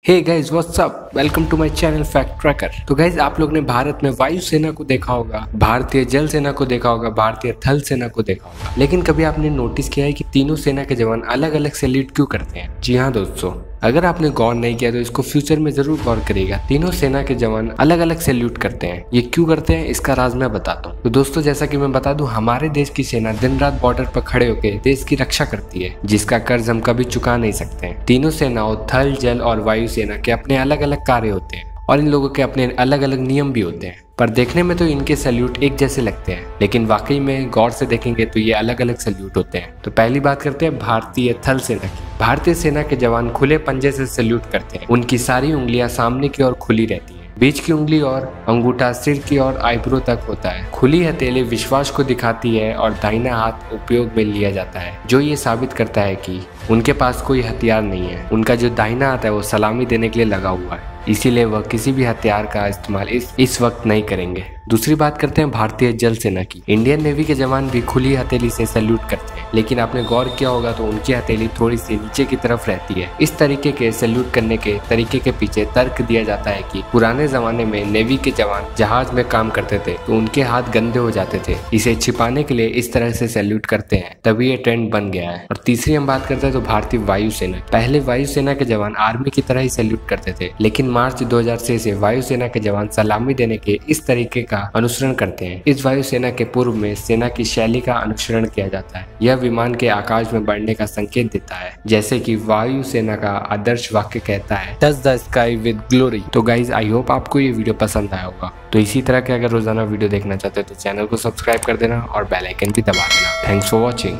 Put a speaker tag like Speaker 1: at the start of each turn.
Speaker 1: Hey guys what's up, welcome to my channel fact tracker. तो guys आप लोग ने भारत में वायु सेना को देखा होगा, भारतीय जल सेना को देखा होगा, भारतीय थल सेना को देखा होगा, लेकिन कभी आपने नोटिस किया है कि तीनों सेना के जवान अलग अलग सैल्यूट क्यों करते हैं? जी हाँ दोस्तों, अगर आपने गौर नहीं किया तो इसको फ्यूचर में जरूर गौर करिएगा। तीनों सेना के जवान अलग अलग सैल्यूट करते हैं। ये क्यों करते हैं इसका राज मैं बताता हूँ। तो दोस्तों जैसा कि मैं बता दूं, हमारे देश की सेना दिन रात बॉर्डर पर खड़े होकर देश की रक्षा करती है, जिसका कर्ज हम कभी चुका नहीं सकते हैं। तीनों सेनाओं थल जल और वायु सेना के अपने अलग अलग कार्य होते हैं और इन लोगों के अपने अलग अलग नियम भी होते हैं। पर देखने में तो इनके सैल्यूट एक जैसे लगते हैं, लेकिन वाकई में गौर से देखेंगे तो ये अलग अलग सैल्यूट होते हैं। तो पहली बात करते हैं भारतीय थल सेना की। भारतीय सेना के जवान खुले पंजे से सैल्यूट करते हैं। उनकी सारी उंगलियां सामने की ओर खुली रहती है। बीच की उंगली और अंगूठा सिर की ओर आईब्रो तक होता है। खुली हथेली विश्वास को दिखाती है और दाहिना हाथ उपयोग में लिया जाता है, जो ये साबित करता है कि उनके पास कोई हथियार नहीं है। उनका जो दाहिना हाथ है वो सलामी देने के लिए लगा हुआ है, इसीलिए वह किसी भी हथियार का इस्तेमाल इस वक्त नहीं करेंगे। दूसरी बात करते हैं भारतीय जल सेना की। इंडियन नेवी के जवान भी खुली हथेली से सैल्यूट करते हैं, लेकिन आपने गौर किया होगा तो उनकी हथेली थोड़ी सी नीचे की तरफ रहती है। इस तरीके के सैल्यूट करने के तरीके के पीछे तर्क दिया जाता है कि पुराने जमाने में नेवी के जवान जहाज में काम करते थे तो उनके हाथ गंदे हो जाते थे, इसे छिपाने के लिए इस तरह से सैल्यूट करते हैं, तभी ये ट्रेंड बन गया है। और तीसरी हम बात करते हैं तो भारतीय वायु सेना। पहले वायु सेना के जवान आर्मी की तरह ही सैल्यूट करते थे, लेकिन मार्च 2006 से वायुसेना के जवान सलामी देने के इस तरीके का अनुसरण करते हैं। इस वायुसेना के पूर्व में सेना की शैली का अनुसरण किया जाता है। यह विमान के आकाश में बढ़ने का संकेत देता है, जैसे कि वायुसेना का आदर्श वाक्य कहता है, touch the sky with glory. तो गाइज आई होप आपको ये वीडियो पसंद आया होगा। तो इसी तरह के अगर रोजाना वीडियो देखना चाहते हो तो चैनल को सब्सक्राइब कर देना और बेल आइकन भी दबा देना। Thanks for watching.